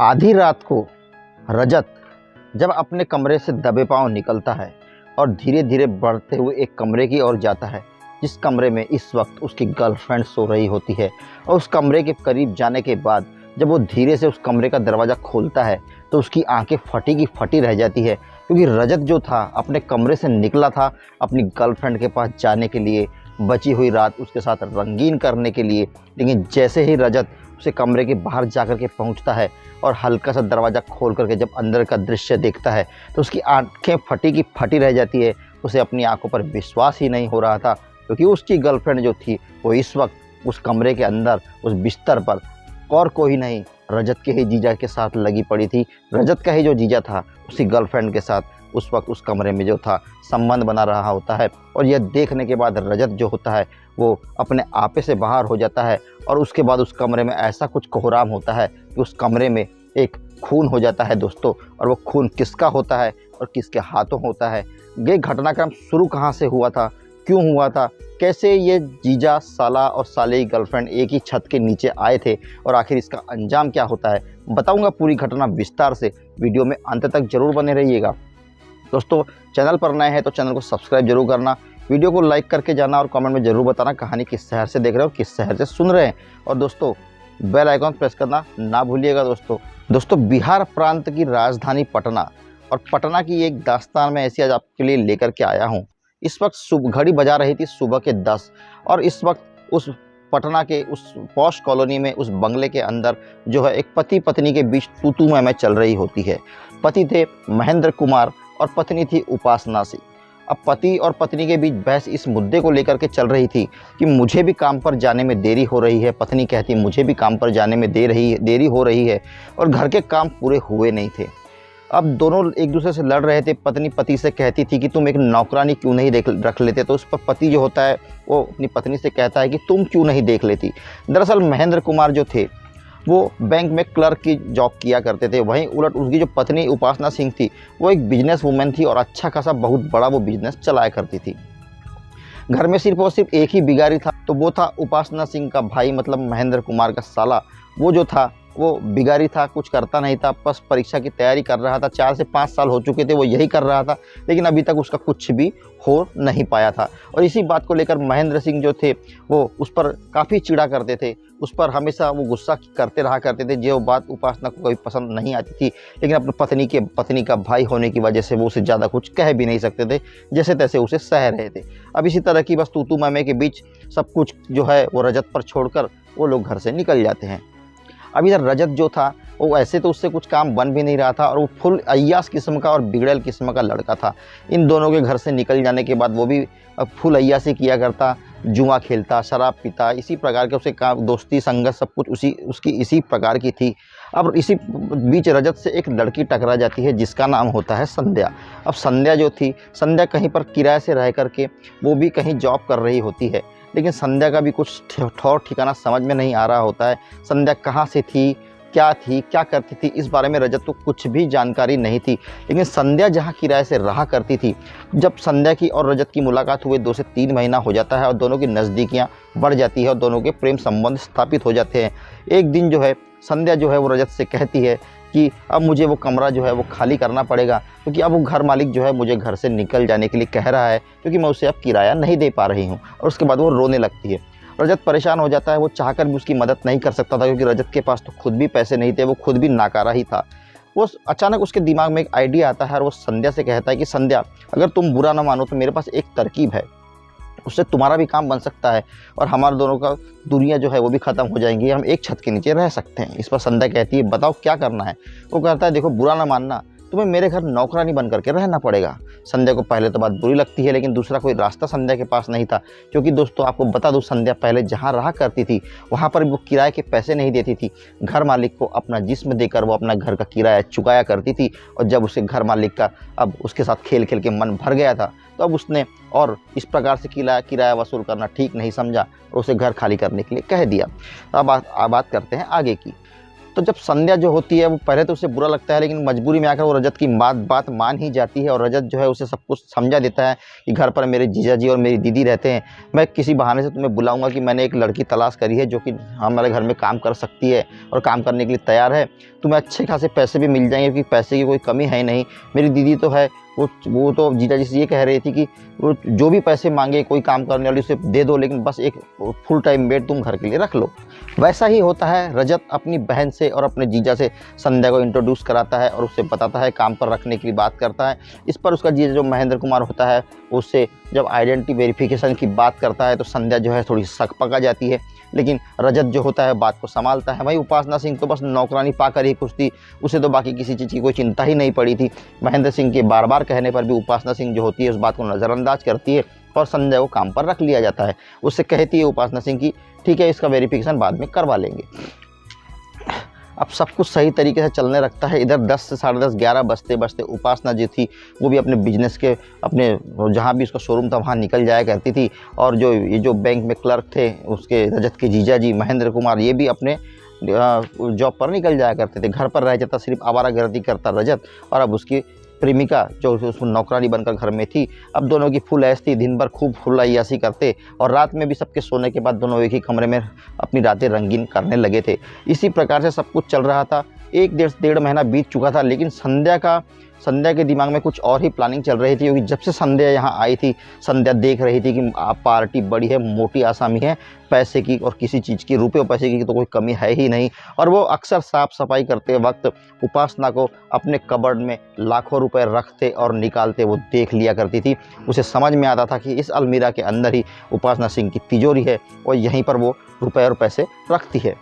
आधी रात को रजत जब अपने कमरे से दबे पांव निकलता है और धीरे धीरे बढ़ते हुए एक कमरे की ओर जाता है, जिस कमरे में इस वक्त उसकी गर्लफ्रेंड सो रही होती है। और उस कमरे के करीब जाने के बाद जब वो धीरे से उस कमरे का दरवाज़ा खोलता है तो उसकी आंखें फटी की फटी रह जाती है, क्योंकि रजत जो था अपने कमरे से निकला था अपनी गर्लफ्रेंड के पास जाने के लिए, बची हुई रात उसके साथ रंगीन करने के लिए। लेकिन जैसे ही रजत उसे कमरे के बाहर जाकर के पहुंचता है और हल्का सा दरवाज़ा खोल करके जब अंदर का दृश्य देखता है तो उसकी आंखें फटी की फटी रह जाती है। उसे अपनी आंखों पर विश्वास ही नहीं हो रहा था, क्योंकि उसकी गर्लफ्रेंड जो थी वो इस वक्त उस कमरे के अंदर उस बिस्तर पर और कोई नहीं, रजत के ही जीजा के साथ लगी पड़ी थी। रजत का ही जो जीजा था उसकी गर्लफ्रेंड के साथ उस वक्त उस कमरे में जो था संबंध बना रहा होता है। और यह देखने के बाद रजत जो होता है वो अपने आपे से बाहर हो जाता है। और उसके बाद उस कमरे में ऐसा कुछ कोहराम होता है कि उस कमरे में एक खून हो जाता है दोस्तों। और वो खून किसका होता है और किसके हाथों होता है, ये घटनाक्रम शुरू कहाँ से हुआ था, क्यों हुआ था, कैसे ये जीजा, साला और साले की गर्लफ्रेंड एक ही छत के नीचे आए थे और आखिर इसका अंजाम क्या होता है, बताऊंगा पूरी घटना विस्तार से। वीडियो में अंत तक जरूर बने रहिएगा दोस्तों। चैनल पर नए हैं तो चैनल को सब्सक्राइब जरूर करना, वीडियो को लाइक करके जाना और कमेंट में ज़रूर बताना कहानी किस शहर से देख रहे हो, किस शहर से सुन रहे हैं। और दोस्तों बेल आइकॉन प्रेस करना ना भूलिएगा दोस्तों बिहार प्रांत की राजधानी पटना और पटना की एक दास्तान में ऐसी आज आपके लिए लेकर के आया हूँ। इस वक्त घड़ी बजा रही थी सुबह के 10 और इस वक्त उस पटना के उस पॉश कॉलोनी में उस बंगले के अंदर जो है एक पति पत्नी के बीच तू मैं चल रही होती है। पति थे महेंद्र कुमार और पत्नी थी उपासना सिंह। अब पति और पत्नी के बीच बहस इस मुद्दे को लेकर के चल रही थी कि मुझे भी काम पर जाने में देरी हो रही है। पत्नी कहती मुझे भी काम पर जाने में देरी हो रही है और घर के काम पूरे हुए नहीं थे। अब दोनों एक दूसरे से लड़ रहे थे। पत्नी पति से कहती थी कि तुम एक नौकरानी क्यों नहीं रख लेते, तो उस पर पति जो होता है वो अपनी पत्नी से कहता है कि तुम क्यों नहीं देख लेती। दरअसल महेंद्र कुमार जो थे वो बैंक में क्लर्क की जॉब किया करते थे। वहीं उलट उसकी जो पत्नी उपासना सिंह थी वो एक बिजनेस वूमेन थी और अच्छा खासा बहुत बड़ा वो बिजनेस चलाया करती थी। घर में सिर्फ और सिर्फ एक ही बिगारी था, तो वो था उपासना सिंह का भाई, मतलब महेंद्र कुमार का साला। वो जो था वो बिगारी था, कुछ करता नहीं था, बस परीक्षा की तैयारी कर रहा था। 4 से 5 साल हो चुके थे वो यही कर रहा था, लेकिन अभी तक उसका कुछ भी हो नहीं पाया था। और इसी बात को लेकर महेंद्र सिंह जो थे वो उस पर काफ़ी चिढ़ा करते थे, उस पर हमेशा वो गुस्सा करते रहा करते थे। जो बात उपासना को कभी पसंद नहीं आती थी, लेकिन अपनी पत्नी का भाई होने की वजह से वो उसे ज़्यादा कुछ कह भी नहीं सकते थे, जैसे तैसे उसे सह रहे थे। अब इसी तरह की बस तू मैं के बीच सब कुछ जो है वो रजत पर छोड़कर वो लोग घर से निकल जाते हैं। अब इधर रजत जो था वो ऐसे तो उससे कुछ काम बन भी नहीं रहा था और वो फुल अय्यास किस्म का और बिगड़ैल किस्म का लड़का था। इन दोनों के घर से निकल जाने के बाद वो भी फुल अय्यासी किया करता, जुआ खेलता, शराब पीता, इसी प्रकार के उसे काम, दोस्ती, संगत सब कुछ उसकी इसी प्रकार की थी। अब इसी बीच रजत से एक लड़की टकरा जाती है जिसका नाम होता है संध्या। अब संध्या जो थी, संध्या कहीं पर किराए से रह करके वो भी कहीं जॉब कर रही होती है, लेकिन संध्या का भी कुछ ठौर ठिकाना समझ में नहीं आ रहा होता है। संध्या कहाँ से थी, क्या करती थी, इस बारे में रजत को कुछ भी जानकारी नहीं थी। लेकिन संध्या जहाँ किराए से रहा करती थी, जब संध्या की और रजत की मुलाकात हुए 2 से 3 महीना हो जाता है और दोनों की नज़दीकियाँ बढ़ जाती है और दोनों के प्रेम संबंध स्थापित हो जाते हैं। एक दिन जो है संध्या जो है वो रजत से कहती है कि अब मुझे वो कमरा जो है वो खाली करना पड़ेगा, क्योंकि अब वो घर मालिक जो है मुझे घर से निकल जाने के लिए कह रहा है, क्योंकि मैं उसे अब किराया नहीं दे पा रही हूँ। और उसके बाद वो रोने लगती है। रजत परेशान हो जाता है, वो चाहकर भी उसकी मदद नहीं कर सकता था, क्योंकि रजत के पास तो खुद भी पैसे नहीं थे, वो खुद भी नाकारा ही था। वो अचानक उसके दिमाग में एक आइडिया आता है और वो संध्या से कहता है कि संध्या, अगर तुम बुरा ना मानो तो मेरे पास एक तरकीब है, उससे तुम्हारा भी काम बन सकता है और हमारे दोनों का दुनिया जो है वो भी ख़त्म हो जाएंगी, हम एक छत के नीचे रह सकते हैं। इस पर संध्या कहती है बताओ क्या करना है। वो कहता है देखो बुरा ना मानना, तुम्हें मेरे घर नौकरानी बन करके रहना पड़ेगा। संध्या को पहले तो बात बुरी लगती है, लेकिन दूसरा कोई रास्ता संध्या के पास नहीं था, क्योंकि दोस्तों आपको बता दूं संध्या पहले जहाँ रहा करती थी वहाँ पर वो किराए के पैसे नहीं देती थी। घर मालिक को अपना जिस्म देकर वो अपना घर का किराया चुकाया करती थी। और जब उसे घर मालिक का अब उसके साथ खेल खेल के मन भर गया था, तो अब उसने और इस प्रकार से किराया वसूल करना ठीक नहीं समझा और उसे घर खाली करने के लिए कह दिया। अब बात करते हैं आगे की। तो जब संध्या जो होती है वो पहले तो उसे बुरा लगता है, लेकिन मजबूरी में आकर वो रजत की बात मान ही जाती है और रजत जो है उसे सब कुछ समझा देता है कि घर पर मेरे जीजा जी और मेरी दीदी रहते हैं, मैं किसी बहाने से तुम्हें बुलाऊंगा कि मैंने एक लड़की तलाश करी है जो कि हमारे घर में काम कर सकती है और काम करने के लिए तैयार है, तुम्हें अच्छे खासे पैसे भी मिल जाएंगे क्योंकि पैसे की कोई कमी है नहीं। मेरी दीदी तो है, वो तो जीजा जी से ये कह रही थी कि वो जो भी पैसे मांगे कोई काम करने वाली उसे दे दो, लेकिन बस एक फुल टाइम मेड तुम घर के लिए रख लो। वैसा ही होता है, रजत अपनी बहन से और अपने जीजा से संध्या को इंट्रोड्यूस कराता है और उससे बताता है काम पर रखने की बात करता है। इस पर उसका जीजा जो महेंद्र कुमार होता है उससे जब आइडेंटिटी वेरिफिकेशन की बात करता है तो संध्या जो है थोड़ी शक पका जाती है, लेकिन रजत जो होता है बात को संभालता है। वहीं उपासना सिंह तो बस नौकरानी पाकर ही खुश थी, उसे तो बाकी किसी चीज़ की कोई चिंता ही नहीं पड़ी थी। महेंद्र सिंह के बार बार कहने पर भी उपासना सिंह जो होती है उस बात को नज़रअंदाज करती है और संध्या को काम पर रख लिया जाता है। उससे कहती है उपासना सिंह की ठीक है इसका वेरिफिकेशन बाद में करवा लेंगे। अब सब कुछ सही तरीके से चलने लगता है। इधर 10 से 10:30 11 बजते बजते उपासना जो थी वो भी अपने बिजनेस के अपने जहाँ भी उसका शोरूम था वहाँ निकल जाया करती थी, और जो बैंक में क्लर्क थे उसके रजत के जीजा जी महेंद्र कुमार ये भी अपने जॉब पर निकल जाया करते थे। घर पर रह जाता सिर्फ आवारागर्दी करता रजत, और अब उसकी प्रेमिका जो उसमें नौकरानी बनकर घर में थी, अब दोनों की फुल ऐश थी, दिन भर खूब फुल अय्याशी करते और रात में भी सबके सोने के बाद दोनों एक ही कमरे में अपनी रातें रंगीन करने लगे थे। इसी प्रकार से सब कुछ चल रहा था। एक डेढ़ महीना बीत चुका था, लेकिन संध्या के दिमाग में कुछ और ही प्लानिंग चल रही थी, क्योंकि जब से संध्या यहाँ आई थी संध्या देख रही थी कि पार्टी बड़ी है, मोटी आसामी है, पैसे की और किसी चीज़ की रुपये पैसे की तो कोई कमी है ही नहीं। और वो अक्सर साफ सफाई करते वक्त उपासना को अपने कबर्ड में लाखों रुपए रखते और निकालते वो देख लिया करती थी। उसे समझ में आता था कि इस अलमीरा के अंदर ही उपासना सिंह की तिजोरी है और यहीं पर वो रुपए और पैसे रखती है।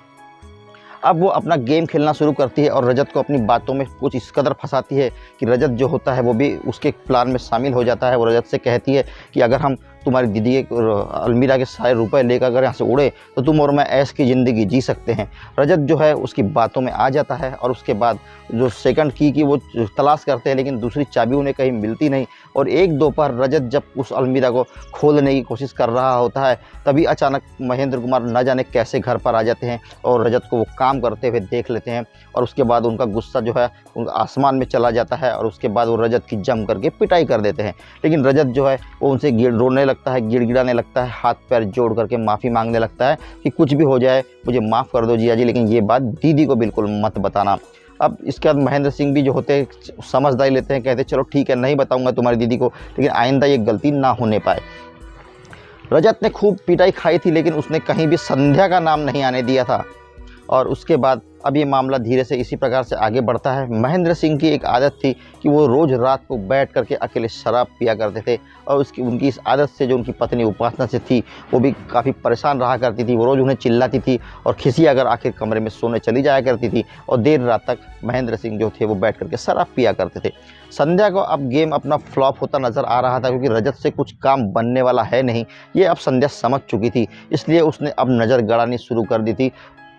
अब वो अपना गेम खेलना शुरू करती है और रजत को अपनी बातों में कुछ इस कदर फंसाती है कि रजत जो होता है वो भी उसके प्लान में शामिल हो जाता है। वो रजत से कहती है कि अगर हम तुम्हारी दीदी के अलमीरा के सारे रुपए लेकर अगर यहाँ से उड़े तो तुम और मैं ऐश की ज़िंदगी जी सकते हैं। रजत जो है उसकी बातों में आ जाता है और उसके बाद जो सेकंड की वो तलाश करते हैं, लेकिन दूसरी चाबी उन्हें कहीं मिलती नहीं। और एक दोपहर रजत जब उस अलमीरा को खोलने की कोशिश कर रहा होता है तभी अचानक महेंद्र कुमार न जाने कैसे घर पर आ जाते हैं और रजत को वो काम करते हुए देख लेते हैं, और उसके बाद उनका गुस्सा जो है आसमान में चला जाता है और उसके बाद वो रजत की जम करके पिटाई कर देते हैं। लेकिन रजत जो है वो उनसे रोने लगता है, गिड़गिड़ाने लगता है, हाथ पैर जोड़ करके माफ़ी मांगने लगता है कि कुछ भी हो जाए मुझे माफ़ कर दो जिया जी, लेकिन ये बात दीदी को बिल्कुल मत बताना। अब इसके बाद महेंद्र सिंह भी जो होते हैं समझदारी लेते हैं, कहते चलो ठीक है नहीं बताऊंगा तुम्हारी दीदी को, लेकिन आइंदा ये गलती ना होने पाए। रजत ने खूब पिटाई खाई थी, लेकिन उसने कहीं भी संध्या का नाम नहीं आने दिया था। और उसके बाद अब ये मामला धीरे से इसी प्रकार से आगे बढ़ता है। महेंद्र सिंह की एक आदत थी कि वो रोज़ रात को बैठ करके अकेले शराब पिया करते थे, और उनकी इस आदत से जो उनकी पत्नी उपासना से थी वो भी काफ़ी परेशान रहा करती थी। वो रोज़ उन्हें चिल्लाती थी और खिसिया कर आखिर कमरे में सोने चली जाया करती थी, और देर रात तक महेंद्र सिंह जो थे वो बैठ करके शराब पिया करते थे। संध्या को अब गेम अपना फ्लॉप होता नज़र आ रहा था, क्योंकि रजत से कुछ काम बनने वाला है नहीं, ये अब संध्या समझ चुकी थी। इसलिए उसने अब नज़र गड़ानी शुरू कर दी थी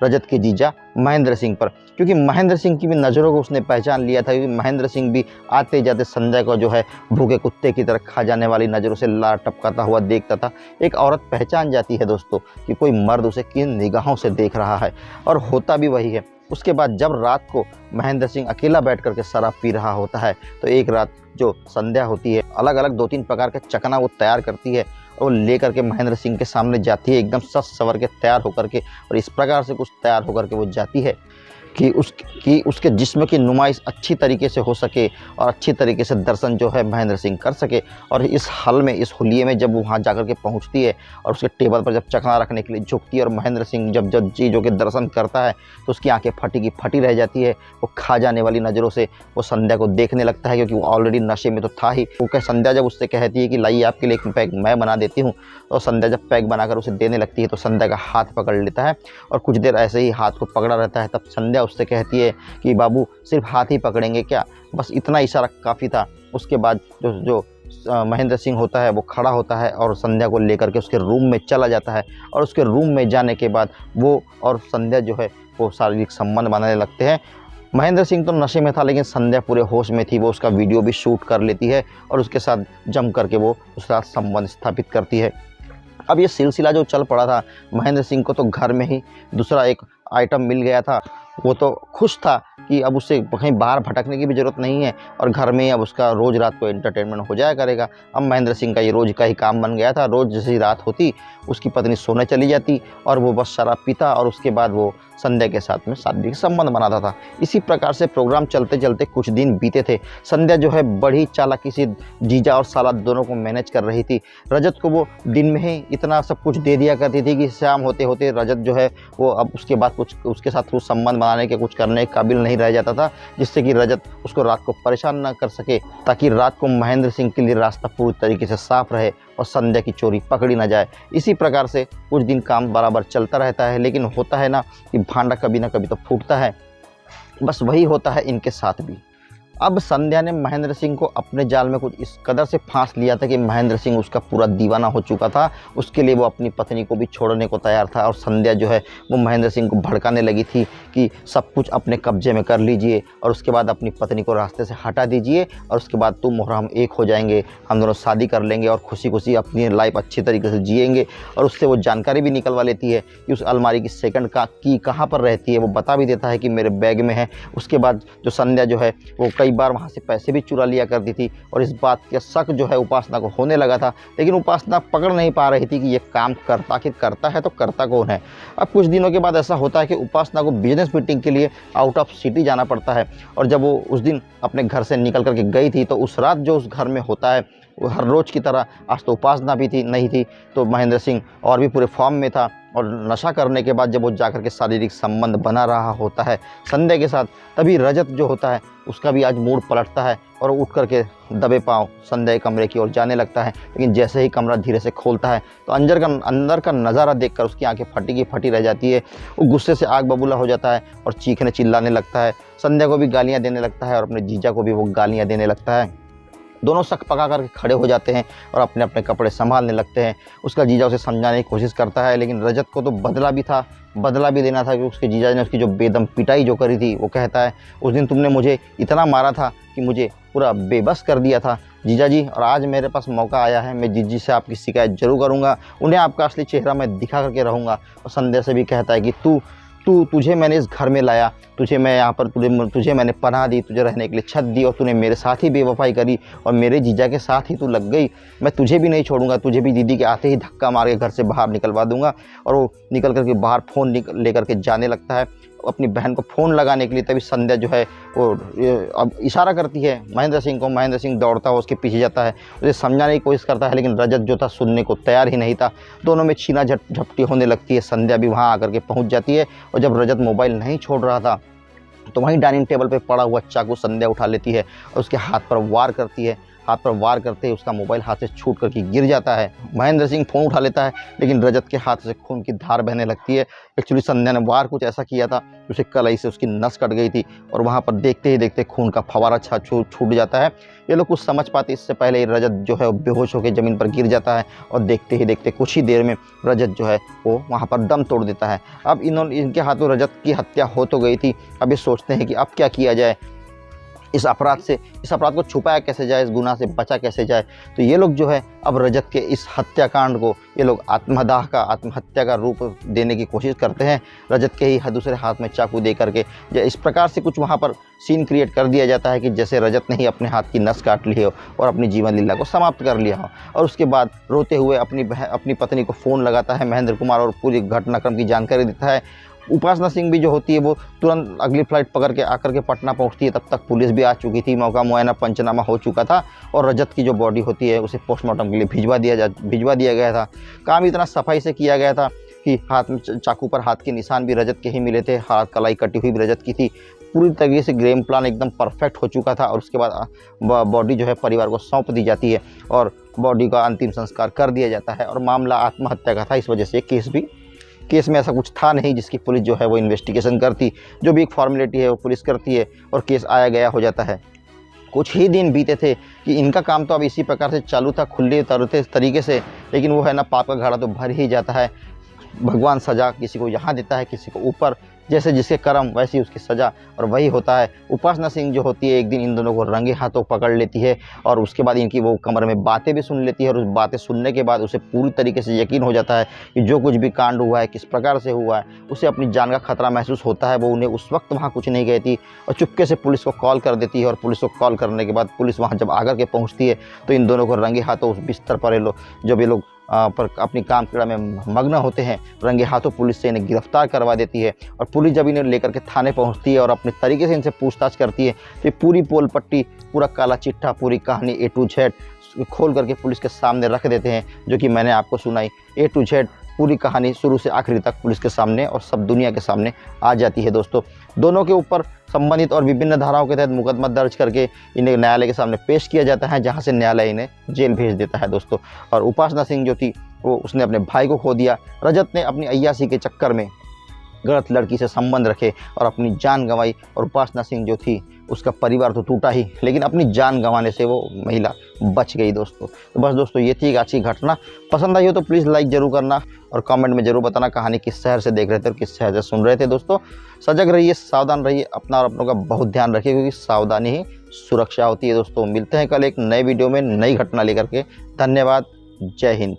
रजत के जीजा महेंद्र सिंह पर, क्योंकि महेंद्र सिंह की भी नज़रों को उसने पहचान लिया था, क्योंकि महेंद्र सिंह भी आते जाते संध्या को जो है भूखे कुत्ते की तरह खा जाने वाली नज़रों से लार टपकाता हुआ देखता था। एक औरत पहचान जाती है दोस्तों कि कोई मर्द उसे किन निगाहों से देख रहा है, और होता भी वही है। उसके बाद जब रात को महेंद्र सिंह अकेला बैठ करके शराब पी रहा होता है तो एक रात जो संध्या होती है अलग अलग 2-3 प्रकार के चकना वो तैयार करती है और लेकर के महेंद्र सिंह के सामने जाती है, एकदम सज सवर के तैयार होकर के, और इस प्रकार से कुछ तैयार होकर के वो जाती है कि उसके जिस्म की नुमाइश अच्छी तरीके से हो सके और अच्छी तरीके से दर्शन जो है महेंद्र सिंह कर सके। और इस हल में, इस हुलिये में जब वो वहाँ जाकर के पहुँचती है और उसके टेबल पर जब चखना रखने के लिए झुकती है और महेंद्र सिंह जब चीज़ों के दर्शन करता है तो उसकी आंखें फटी की फटी रह जाती है। वो खा जाने वाली नज़रों से वो संध्या को देखने लगता है, क्योंकि वो ऑलरेडी नशे में तो था ही। वो संध्या जब उससे कहती है कि लाइए आपके लिए एक पैक मैं बना देती हूँ, तो संध्या जब पैक बनाकर उसे देने लगती है तो संध्या का हाथ पकड़ लेता है और कुछ देर ऐसे ही हाथ को पकड़ा रहता है। तब संध्या उससे कहती है कि बाबू सिर्फ हाथ ही पकड़ेंगे क्या, बस इतना इशारा काफ़ी था। उसके बाद जो महेंद्र सिंह होता है वो खड़ा होता है और संध्या को लेकर के उसके रूम में चला जाता है, और उसके रूम में जाने के बाद वो और संध्या जो है वो शारीरिक संबंध बनाने लगते हैं। महेंद्र सिंह तो नशे में था, लेकिन संध्या पूरे होश में थी। वो उसका वीडियो भी शूट कर लेती है और उसके साथ जम करके वो उसके साथ संबंध स्थापित करती है। अब ये सिलसिला जो चल पड़ा था, महेंद्र सिंह को तो घर में ही दूसरा एक आइटम मिल गया था, वो तो खुश था कि अब उसे कहीं बाहर भटकने की भी ज़रूरत नहीं है और घर में अब उसका रोज़ रात को एंटरटेनमेंट हो जाया करेगा। अब महेंद्र सिंह का ये रोज़ का ही काम बन गया था। रोज़ जैसी रात होती उसकी पत्नी सोने चली जाती और वो बस शराब पीता और उसके बाद वो संध्या के साथ में शारीरिक संबंध बनाता था। इसी प्रकार से प्रोग्राम चलते चलते कुछ दिन बीते थे। संध्या जो है बड़ी चालाकी से जीजा और साला दोनों को मैनेज कर रही थी। रजत को वो दिन में ही इतना सब कुछ दे दिया करती थी कि शाम होते होते रजत जो है वो अब उसके बाद कुछ उसके साथ कुछ संबंध बनाने के कुछ करने के काबिल नहीं रह जाता था, जिससे कि रजत उसको रात को परेशान न कर सके, ताकि रात को महेंद्र सिंह के लिए रास्ता पूरी तरीके से साफ रहे और संध्या की चोरी पकड़ी न जाए। इसी प्रकार से कुछ दिन काम बराबर चलता रहता है, लेकिन होता है ना कि भांडा कभी ना कभी तो फूटता है। बस वही होता है इनके साथ भी। अब संध्या ने महेंद्र सिंह को अपने जाल में कुछ इस कदर से फांस लिया था कि महेंद्र सिंह उसका पूरा दीवाना हो चुका था। उसके लिए वो अपनी पत्नी को भी छोड़ने को तैयार था और संध्या जो है वो महेंद्र सिंह को भड़काने लगी थी कि सब कुछ अपने कब्जे में कर लीजिए और उसके बाद अपनी पत्नी को रास्ते से हटा दीजिए और उसके बाद तुम और हम एक हो जाएंगे, हम दोनों शादी कर लेंगे और खुशी खुशी अपनी लाइफ अच्छी तरीके से जिएंगे। और उससे वो जानकारी भी निकलवा लेती है कि उस अलमारी की सेकंड की कहाँ पर रहती है। वो बता भी देता है कि मेरे बैग में है। उसके बाद जो संध्या जो है वो कई बार वहाँ से पैसे भी चुरा लिया करती थी और इस बात का शक जो है उपासना को होने लगा था, लेकिन उपासना पकड़ नहीं पा रही थी कि ये काम करता है तो करता कौन है। अब कुछ दिनों के बाद ऐसा होता है कि उपासना को बिजनेस मीटिंग के लिए आउट ऑफ सिटी जाना पड़ता है और जब वो उस दिन अपने घर से निकल करके गई थी तो उस रात जो उस घर में होता है वो हर रोज़ की तरह आज तो उपासना भी नहीं थी, तो महेंद्र सिंह और भी पूरे फॉर्म में था और नशा करने के बाद जब वो जाकर के शारीरिक संबंध बना रहा होता है संध्या के साथ, तभी रजत जो होता है उसका भी आज मूड पलटता है और उठ करके दबे पाँव संध्या के कमरे की ओर जाने लगता है। लेकिन जैसे ही कमरा धीरे से खोलता है तो अंदर का नज़ारा देखकर उसकी आंखें फटी की फटी रह जाती है। वो गुस्से से आग बबूला हो जाता है और चीखने चिल्लाने लगता है। संध्या को भी गालियाँ देने लगता है और अपने जीजा को भी वो गालियाँ देने लगता है। दोनों शक पका करके खड़े हो जाते हैं और अपने अपने कपड़े संभालने लगते हैं। उसका जीजा उसे समझाने की कोशिश करता है, लेकिन रजत को तो बदला भी लेना था कि उसके जीजा ने उसकी जो बेदम पिटाई जो करी थी। वो कहता है उस दिन तुमने मुझे इतना मारा था कि मुझे पूरा बेबस कर दिया था जीजा जी, और आज मेरे पास मौका आया है, मैं जीजी से आपकी शिकायत जरूर करूँगा, उन्हें आपका असली चेहरा मैं दिखा करके रहूँगा। और संध्या से भी कहता है कि तुझे मैंने इस घर में लाया, तुझे मैं यहाँ पर तुझे मैंने पनाह दी, तुझे रहने के लिए छत दी और तूने मेरे साथ ही बेवफाई करी और मेरे जीजा के साथ ही तू लग गई। मैं तुझे भी नहीं छोड़ूंगा, तुझे भी दीदी के आते ही धक्का मार के घर से बाहर निकलवा दूंगा। और वो निकल करके बाहर फ़ोन लेकर के जाने लगता है अपनी बहन को फ़ोन लगाने के लिए। तभी संध्या जो है वो अब इशारा करती है महेंद्र सिंह को। महेंद्र सिंह दौड़ता हुआ उसके पीछे जाता है, उसे समझाने की कोशिश करता है, लेकिन रजत जो था सुनने को तैयार ही नहीं था। दोनों में छीना झपटी होने लगती है। संध्या भी वहाँ आकर के पहुँच जाती है और जब रजत मोबाइल नहीं छोड़ रहा था तो वहीं डाइनिंग टेबल पे पड़ा हुआ चाकू संध्या उठा लेती है और उसके हाथ पर वार करती है। हाथ पर वार करते ही उसका मोबाइल हाथ से छूट करके गिर जाता है। महेंद्र सिंह फ़ोन उठा लेता है, लेकिन रजत के हाथ से खून की धार बहने लगती है। एक्चुअली संध्या ने वार कुछ ऐसा किया था कि उसे कलाई से उसकी नस कट गई थी और वहाँ पर देखते ही देखते खून का फवारा छूट जाता है। ये लोग कुछ समझ पाते इससे पहले ही रजत जो है बेहोश होकर ज़मीन पर गिर जाता है और देखते ही देखते कुछ ही देर में रजत जो है वो वहाँ पर दम तोड़ देता है। अब इनके हाथों रजत की हत्या हो तो गई थी, अब ये सोचते हैं कि अब क्या किया जाए, इस अपराध को छुपाया कैसे जाए, इस गुनाह से बचा कैसे जाए। तो ये लोग जो है अब रजत के इस हत्याकांड को ये लोग आत्महत्या का रूप देने की कोशिश करते हैं। रजत के ही दूसरे हाथ में चाकू दे करके इस प्रकार से कुछ वहाँ पर सीन क्रिएट कर दिया जाता है कि जैसे रजत ने ही अपने हाथ की नस काट ली हो और अपनी जीवन लीला को समाप्त कर लिया हो। और उसके बाद रोते हुए अपनी पत्नी को फ़ोन लगाता है महेंद्र कुमार और पूरी घटनाक्रम की जानकारी देता है। उपासना सिंह भी जो होती है वो तुरंत अगली फ्लाइट पकड़ के आकर के पटना पहुंचती है। तब तक पुलिस भी आ चुकी थी, मौका मुआयना पंचनामा हो चुका था और रजत की जो बॉडी होती है उसे पोस्टमार्टम के लिए भिजवा दिया गया था। काम इतना सफाई से किया गया था कि हाथ में चाकू पर हाथ के निशान भी रजत के ही मिले थे, हाथ कलाई कटी हुई भी रजत की थी। पूरी तरीके से गेम प्लान एकदम परफेक्ट हो चुका था और उसके बाद बॉडी जो है परिवार को सौंप दी जाती है और बॉडी का अंतिम संस्कार कर दिया जाता है। और मामला आत्महत्या का था, इस वजह से केस में ऐसा कुछ था नहीं जिसकी पुलिस जो है वो इन्वेस्टिगेशन करती। जो भी एक फॉर्मेलिटी है वो पुलिस करती है और केस आया गया हो जाता है। कुछ ही दिन बीते थे कि इनका काम तो अब इसी प्रकार से चालू था खुले तरीके से, लेकिन वो है ना पाप का घड़ा तो भर ही जाता है। भगवान सजा किसी को यहाँ देता है, किसी को ऊपर, जैसे जिसके कर्म वैसी उसकी सज़ा, और वही होता है। उपासना सिंह जो होती है एक दिन इन दोनों को रंगे हाथों पकड़ लेती है और उसके बाद इनकी वो कमरे में बातें भी सुन लेती है, और उस बातें सुनने के बाद उसे पूरी तरीके से यकीन हो जाता है कि जो कुछ भी कांड हुआ है, किस प्रकार से हुआ है, उसे अपनी जान का खतरा महसूस होता है। वो उन्हें उस वक्त वहाँ कुछ नहीं कहती और चुपके से पुलिस को कॉल कर देती है, और पुलिस को कॉल करने के बाद पुलिस वहाँ जब आकर के पहुँचती है तो इन दोनों को रंगे हाथों उस बिस्तर पर जब ये लोग पर अपनी काम क्रिया में मग्न होते हैं, रंगे हाथों पुलिस से इन्हें गिरफ्तार करवा देती है। और पुलिस जब इन्हें लेकर के थाने पहुंचती है और अपने तरीके से इनसे पूछताछ करती है तो ये पूरी पोल पट्टी, पूरा काला चिट्ठा, पूरी कहानी A to Z खोल करके पुलिस के सामने रख देते हैं, जो कि मैंने आपको सुनाई। A to Z पूरी कहानी शुरू से आखिरी तक पुलिस के सामने और सब दुनिया के सामने आ जाती है दोस्तों। दोनों के ऊपर संबंधित और विभिन्न धाराओं के तहत मुकदमा दर्ज करके इन्हें न्यायालय के सामने पेश किया जाता है, जहां से न्यायालय इन्हें जेल भेज देता है दोस्तों। और उपासना सिंह जो थी वो उसने अपने भाई को खो दिया, रजत ने अपनी अय्यासी के चक्कर में गलत लड़की से संबंध रखे और अपनी जान गंवाई, और उपासना सिंह जो थी उसका परिवार तो टूटा ही, लेकिन अपनी जान गंवाने से वो महिला बच गई दोस्तों। तो बस दोस्तों ये थी एक अच्छी घटना। पसंद आई हो तो प्लीज़ लाइक ज़रूर करना और कमेंट में ज़रूर बताना कहानी किस शहर से देख रहे थे और किस शहर से सुन रहे थे दोस्तों। सजग रहिए, सावधान रहिए, अपना और अपनों का बहुत ध्यान रखिए, क्योंकि सावधानी ही सुरक्षा होती है दोस्तों। मिलते हैं कल एक नए वीडियो में नई घटना लेकर के। धन्यवाद। जय हिंद।